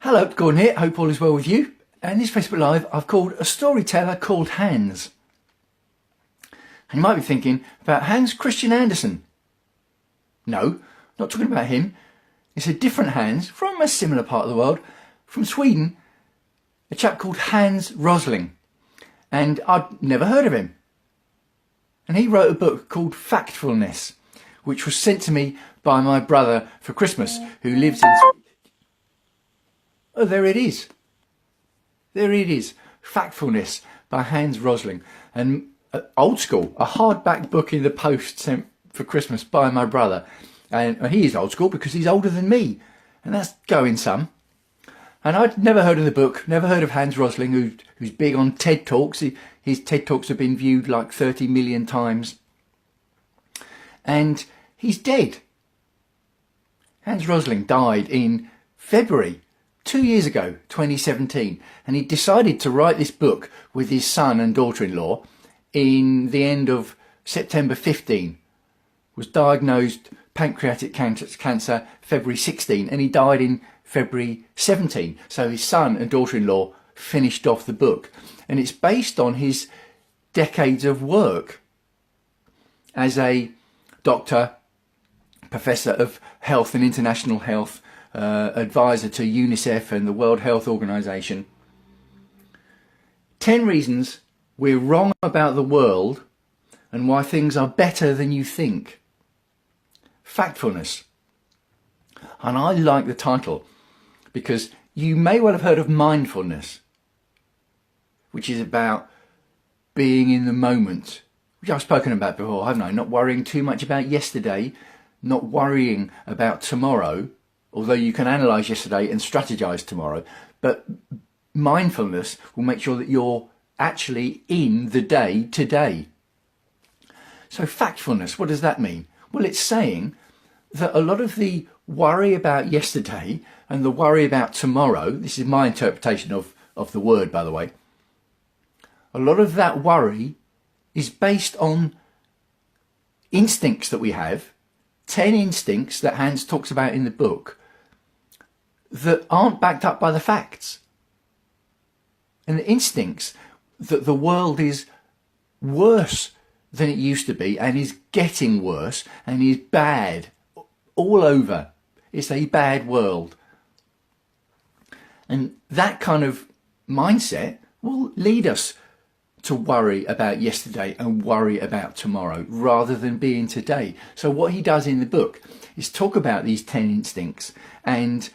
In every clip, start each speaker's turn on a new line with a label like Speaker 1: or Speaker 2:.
Speaker 1: Hello, Gordon here. Hope all is well with you. And this Facebook Live I've called A Storyteller Called Hans. And you might be thinking about Hans Christian Andersen. No, not talking about him. It's a different Hans from a similar part of the world, from Sweden, a chap called Hans Rosling. And I'd never heard of him. And he wrote a book called Factfulness, which was sent to me by my brother for Christmas, who lives in... Oh, there it is. There it is. Factfulness by Hans Rosling. And old school, a hardback book in the post sent for Christmas by my brother. And he is old school because he's older than me. And that's going some. And I'd never heard of the book, never heard of Hans Rosling, who's big on TED Talks. His TED Talks have been viewed like 30 million times. And he's dead. Hans Rosling died in February 2 years ago, 2017, and he decided to write this book with his son and daughter-in-law in the end of September 15. Was diagnosed pancreatic cancer February 16, and he died in February 17. So his son and daughter-in-law finished off the book, and it's based on his decades of work as a doctor, professor of health and international health, advisor to UNICEF and the World Health Organization. 10 reasons we're wrong about the world and why things are better than you think. Factfulness. And I like the title because you may well have heard of mindfulness, which is about being in the moment, which I've spoken about before, haven't I? Not worrying too much about yesterday, not worrying about tomorrow, although you can analyse yesterday and strategise tomorrow. But mindfulness will make sure that you're actually in the day today. So factfulness, what does that mean? Well, it's saying that a lot of the worry about yesterday and the worry about tomorrow, this is my interpretation of the word, by the way, a lot of that worry is based on instincts that we have, 10 instincts that Hans talks about in the book, that aren't backed up by the facts. And the instincts that the world is worse than it used to be and is getting worse and is bad all over. It's a bad world. And that kind of mindset will lead us to worry about yesterday and worry about tomorrow rather than being today. So what he does in the book is talk about these 10 instincts and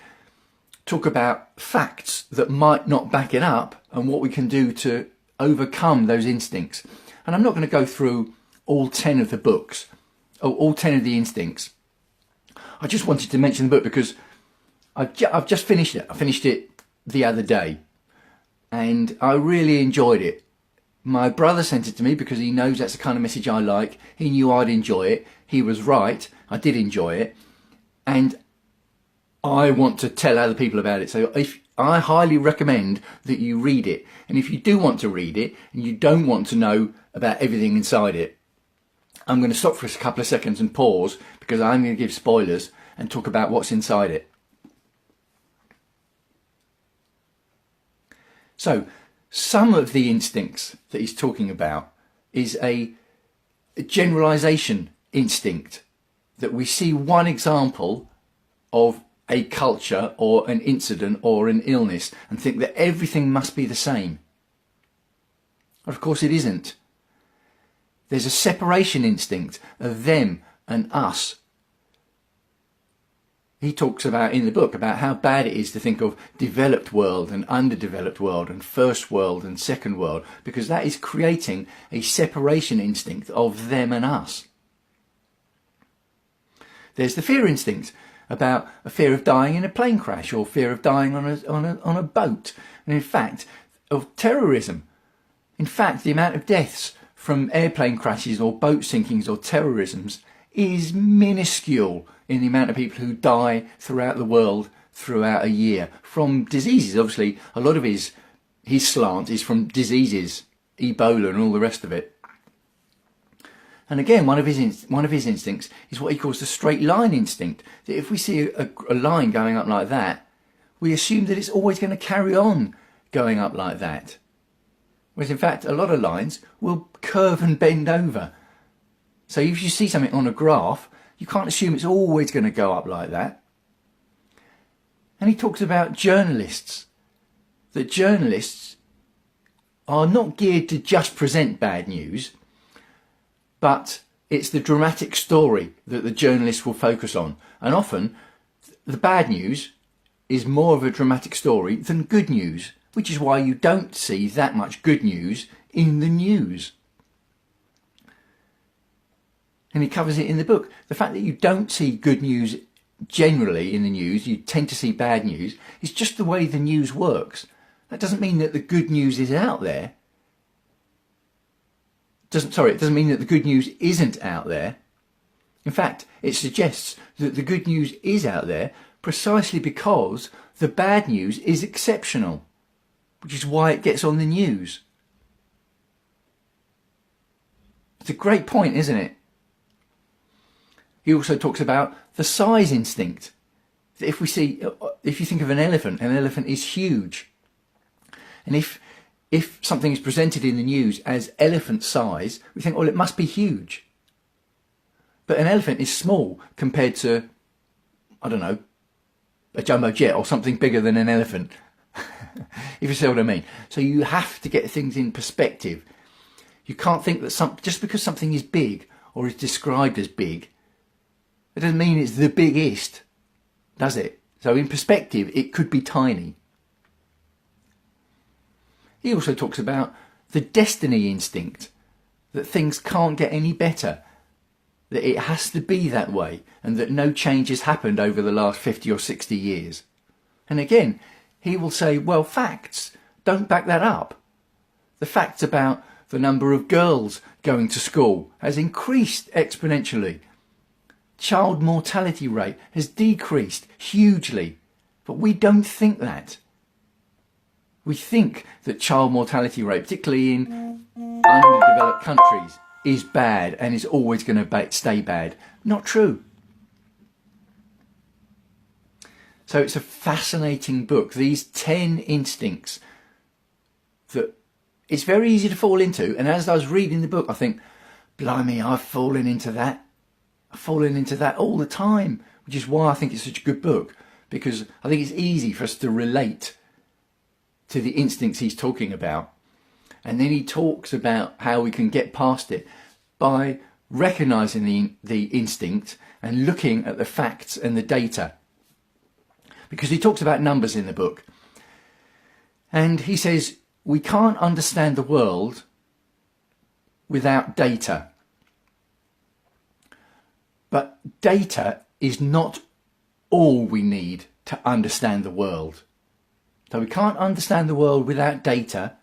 Speaker 1: talk about facts that might not back it up and what we can do to overcome those instincts. And I'm not going to go through all 10 of the books, or all 10 of the instincts. I just wanted to mention the book because I've just finished it. I finished it the other day and I really enjoyed it. My brother sent it to me because he knows that's the kind of message I like. He knew I'd enjoy it. He was right. I did enjoy it. And I want to tell other people about it. So I highly recommend that you read it. And if you do want to read it and you don't want to know about everything inside it, I'm going to stop for a couple of seconds and pause because I'm going to give spoilers and talk about what's inside it. So, some of the instincts that he's talking about is a generalization instinct, that we see one example of a culture or an incident or an illness and think that everything must be the same. Of course it isn't. There's a separation instinct of them and us. He talks about in the book about how bad it is to think of developed world and underdeveloped world and first world and second world, because that is creating a separation instinct of them and us. There's the fear instinct about a fear of dying in a plane crash or fear of dying on a boat. And in fact, of terrorism. In fact, the amount of deaths from airplane crashes or boat sinkings or terrorisms is minuscule in the amount of people who die throughout the world throughout a year from diseases. Obviously, a lot of his slant is from diseases, Ebola and all the rest of it. And again, one of his instincts is what he calls the straight line instinct. That if we see a line going up like that, we assume that it's always going to carry on going up like that. Whereas in fact, a lot of lines will curve and bend over. So if you see something on a graph, you can't assume it's always going to go up like that. And he talks about journalists, that journalists are not geared to just present bad news, but it's the dramatic story that the journalists will focus on. And often the bad news is more of a dramatic story than good news, which is why you don't see that much good news in the news. And he covers it in the book. The fact that you don't see good news generally in the news, you tend to see bad news, is just the way the news works. That doesn't mean that the good news is out there. It doesn't mean that the good news isn't out there. In fact, it suggests that the good news is out there precisely because the bad news is exceptional, which is why it gets on the news. It's a great point, isn't it? He also talks about the size instinct. If you think of an elephant is huge. And if something is presented in the news as elephant size, we think, well, it must be huge. But an elephant is small compared to, I don't know, a jumbo jet or something bigger than an elephant. If you see what I mean. So you have to get things in perspective. You can't think that just because something is big or is described as big, it doesn't mean it's the biggest, does it? So in perspective, it could be tiny. He also talks about the destiny instinct, that things can't get any better, that it has to be that way, and that no change has happened over the last 50 or 60 years. And again, he will say, well, facts don't back that up. The facts about the number of girls going to school has increased exponentially. Child mortality rate has decreased hugely, but we don't think that. We think that child mortality rate, particularly in underdeveloped countries, is bad and is always going to stay bad. Not true. So it's a fascinating book. These 10 instincts that it's very easy to fall into. And as I was reading the book, I think, blimey, I've fallen into that. I've fallen into that all the time, which is why I think it's such a good book, because I think it's easy for us to relate to the instincts he's talking about. And then he talks about how we can get past it by recognizing the instinct and looking at the facts and the data. Because he talks about numbers in the book. And he says, we can't understand the world without data. But data is not all we need to understand the world. So we can't understand the world without data,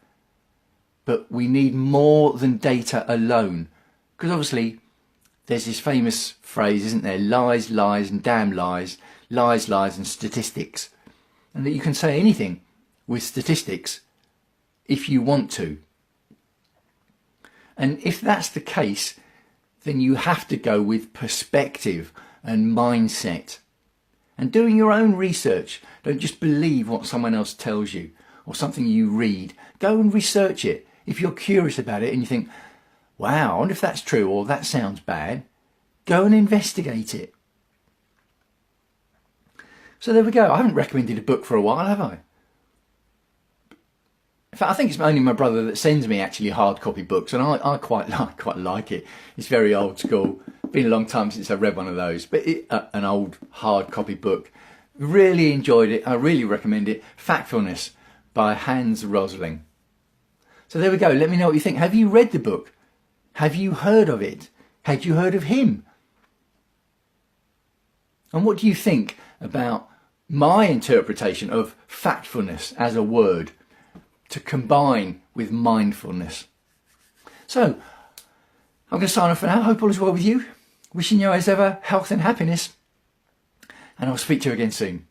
Speaker 1: but we need more than data alone. Because obviously there's this famous phrase, isn't there? Lies, lies and damn lies, lies, lies and statistics. And that you can say anything with statistics if you want to. And if that's the case, then you have to go with perspective and mindset. And doing your own research. Don't just believe what someone else tells you or something you read. Go and research it. If you're curious about it and you think, wow, I wonder if that's true or that sounds bad, go and investigate it. So there we go. I haven't recommended a book for a while, have I? In fact, I think it's only my brother that sends me actually hard copy books, and I quite like it. It's very old school. Been a long time since I read one of those, but an old hard copy book. Really enjoyed it. I really recommend it. Factfulness by Rosling. So there we go. Let me know what you think. Have you read the book? Have you heard of it? Had you heard of him? And what do you think about my interpretation of factfulness as a word to combine with mindfulness? So I'm going to sign off for now. Hope all is well with you. Wishing you as ever health and happiness. And I'll speak to you again soon.